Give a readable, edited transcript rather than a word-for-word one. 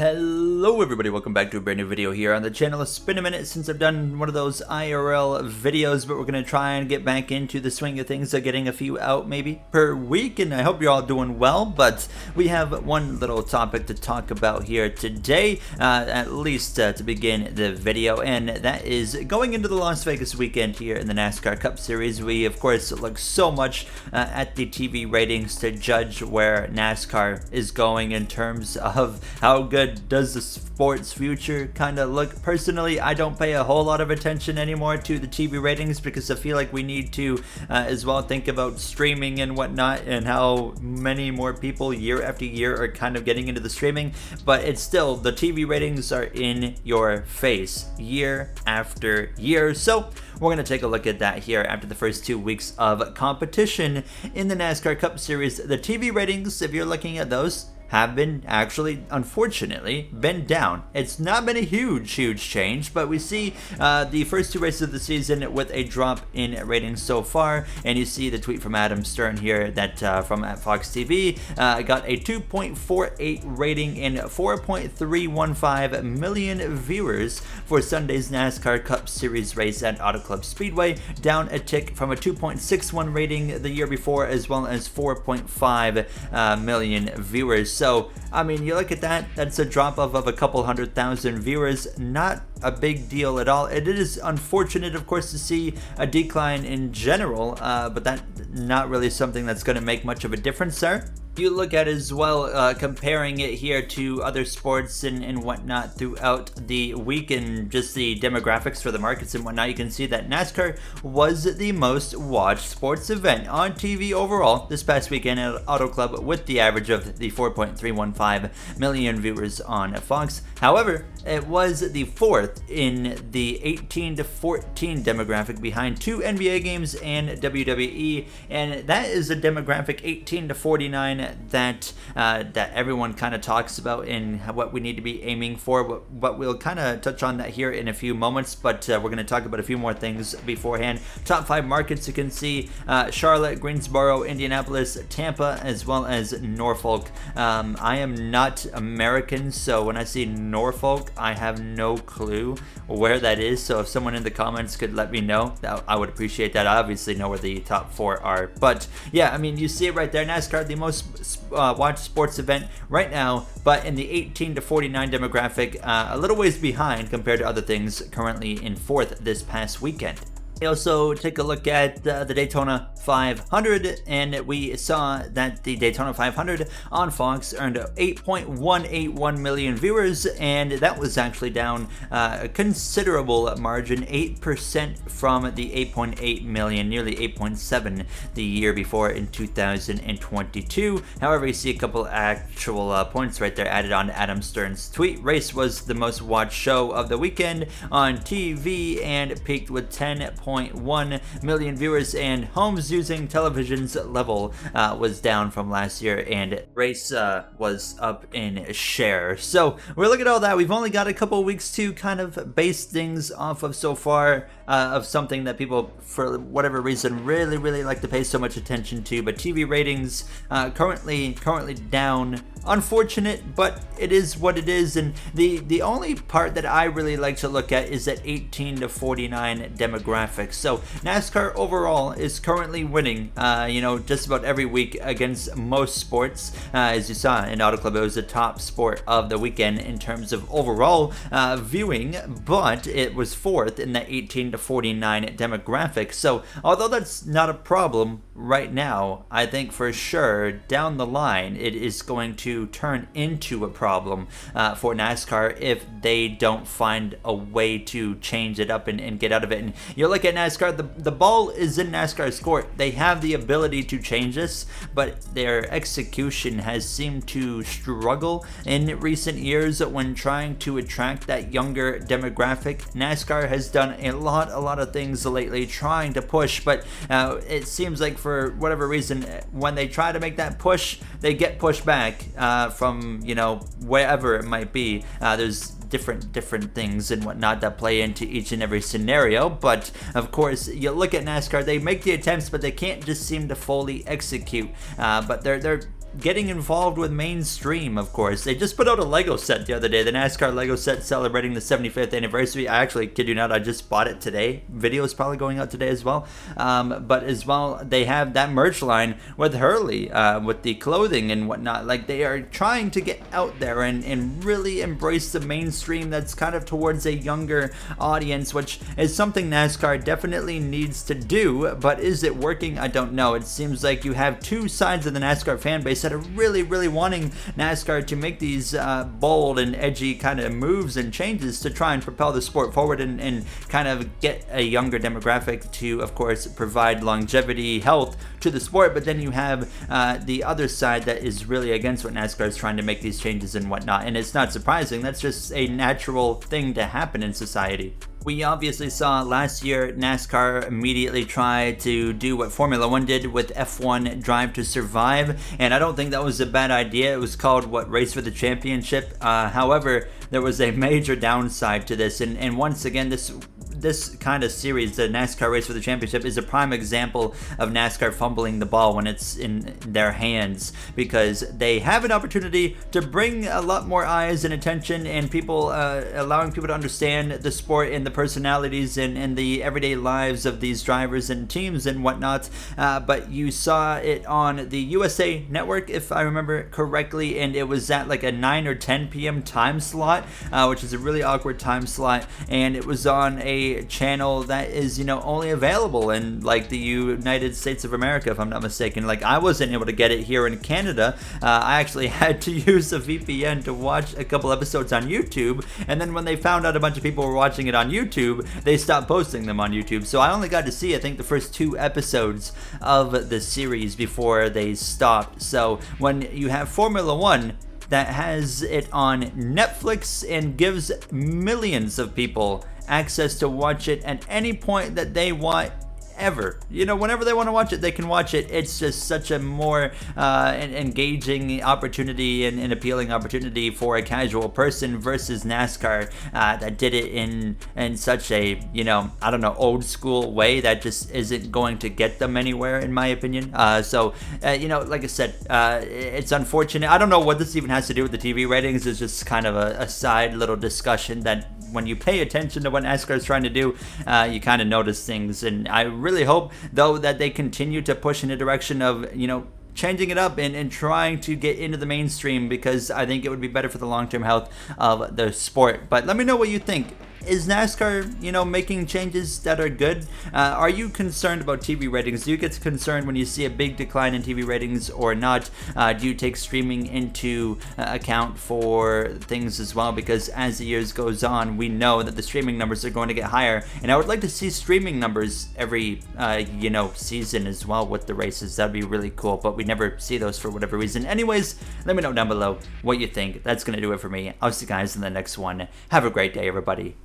Hello everybody, welcome back to a brand new video here on the channel. It's been a minute since I've done one of those IRL videos, but we're going to try and get back into the swing of things of getting a few out maybe per week, and I hope you're all doing well. But we have one little topic to talk about here today, at least to begin the video, and that is going into the Las Vegas weekend here in the NASCAR Cup Series. We of course look so much at the TV ratings to judge where NASCAR is going in terms of how good does the sport's future kind of look. Personally, I don't pay a whole lot of attention anymore to the TV ratings because I feel like we need to as well think about streaming and whatnot, and how many more people year after year are kind of getting into the streaming. But it's still, the TV ratings are in your face year after year. So we're going to take a look at that here after the first 2 weeks of competition in the NASCAR Cup Series. The TV ratings, if you're looking at those, have been actually, unfortunately, been down. It's not been a huge change, but we see the first two races of the season with a drop in ratings so far, and you see the tweet from Adam Stern here that from at Fox TV got a 2.48 rating and 4.315 million viewers for Sunday's NASCAR Cup Series race at Auto Club Speedway, down a tick from a 2.61 rating the year before, as well as 4.5 million viewers. So, I mean, you look at that, that's a drop of a couple 100,000 viewers. Not a big deal at all. It is unfortunate, of course, to see a decline in general, but that's not really something that's going to make much of a difference there. You look at as well, comparing it here to other sports and whatnot throughout the week, and just the demographics for the markets and whatnot, you can see that NASCAR was the most watched sports event on TV overall this past weekend at Auto Club, with the average of the 4.315 million viewers on Fox. However, it was the fourth in the 18 to 14 demographic, behind two NBA games and WWE, and that is a demographic 18 to 49 that everyone kind of talks about and what we need to be aiming for. But we'll kind of touch on that here in a few moments, but we're going to talk about a few more things beforehand. Top 5 markets, you can see Charlotte, Greensboro, Indianapolis, Tampa, as well as Norfolk. I am not American, so when I see Norfolk, I have no clue where that is. So if someone in the comments could let me know, I would appreciate that. I obviously know where the top 4 are, but yeah, I mean, you see it right there. NASCAR, the most watched sports event right now, but in the 18 to 49 demographic, a little ways behind compared to other things, currently in 4th this past weekend. We also take a look at the Daytona 500, and we saw that the Daytona 500 on Fox earned 8.181 million viewers, and that was actually down a considerable margin, 8% from the 8.8 million, nearly 8.7 the year before in 2022. However, you see a couple actual points right there added on to Adam Stern's tweet. Race was the most watched show of the weekend on TV and peaked with 10.1 million viewers, and homes using television's level was down from last year, and race was up in share. So we're looking at all that. We've only got a couple weeks to kind of base things off of so far, of something that people, for whatever reason, really like to pay so much attention to. But TV ratings currently down. Unfortunate, but it is what it is. And the only part that I really like to look at is that 18 to 49 demographic. So NASCAR overall is currently winning, just about every week against most sports. As you saw in Auto Club, it was the top sport of the weekend in terms of overall viewing, but it was 4th in the 18 to 49 demographic. So although that's not a problem right now, I think for sure down the line it is going to turn into a problem for NASCAR if they don't find a way to change it up and get out of it. And you look at NASCAR, the ball is in NASCAR's court. They have the ability to change this, but their execution has seemed to struggle in recent years when trying to attract that younger demographic. NASCAR has done a lot of things lately trying to push, but it seems like for whatever reason, when they try to make that push, they get pushed back from wherever it might be. There's different things and whatnot that play into each and every scenario. But of course, you look at NASCAR, they make the attempts, but they can't just seem to fully execute. But they're getting involved with mainstream, of course. They just put out a Lego set the other day, the NASCAR Lego set celebrating the 75th anniversary. I actually, kid you not, I just bought it today. Video is probably going out today as well. But as well, they have that merch line with Hurley, with the clothing and whatnot. Like, they are trying to get out there and really embrace the mainstream that's kind of towards a younger audience, which is something NASCAR definitely needs to do. But is it working? I don't know. It seems like you have two sides of the NASCAR fan base that are really wanting NASCAR to make these bold and edgy kind of moves and changes to try and propel the sport forward and kind of get a younger demographic to, of course, provide longevity, health to the sport. But then you have the other side that is really against what NASCAR is trying to make these changes and whatnot. And it's not surprising. That's just a natural thing to happen in society. We obviously saw last year NASCAR immediately try to do what Formula One did with F1 Drive to Survive, and I don't think that was a bad idea. It was called, what, Race for the Championship? However, there was a major downside to this, and once again, this kind of series, the NASCAR Race for the Championship, is a prime example of NASCAR fumbling the ball when it's in their hands, because they have an opportunity to bring a lot more eyes and attention and people, allowing people to understand the sport and the personalities and the everyday lives of these drivers and teams and whatnot. But you saw it on the USA Network, if I remember correctly, and it was at like a 9 or 10 p.m. time slot, which is a really awkward time slot, and it was on a channel that is, you know, only available in like the United States of America, if I'm not mistaken. Like, I wasn't able to get it here in Canada. I actually had to use a VPN to watch a couple episodes on YouTube, and then when they found out a bunch of people were watching it on YouTube, they stopped posting them on YouTube. So I only got to see, I think, the first 2 episodes of the series before they stopped. So when you have Formula One that has it on Netflix and gives millions of people access to watch it at any point that they want, ever. You know, whenever they want to watch it, they can watch it. It's just such a more engaging opportunity and appealing opportunity for a casual person versus NASCAR that did it in such a, you know, I don't know, old school way that just isn't going to get them anywhere, in my opinion. So, you know, like I said, it's unfortunate. I don't know what this even has to do with the TV ratings. It's just kind of a side little discussion that when you pay attention to what NASCAR is trying to do, you kind of notice things. And I really hope, though, that they continue to push in a direction of, you know, changing it up and trying to get into the mainstream, because I think it would be better for the long-term health of the sport. But let me know what you think. Is NASCAR, you know, making changes that are good? Are you concerned about TV ratings? Do you get concerned when you see a big decline in TV ratings or not? Do you take streaming into account for things as well? Because as the years goes on, we know that the streaming numbers are going to get higher, and I would like to see streaming numbers every, you know, season as well with the races. That'd be really cool, but we never see those for whatever reason. Anyways, let me know down below what you think. That's going to do it for me. I'll see you guys in the next one. Have a great day, everybody.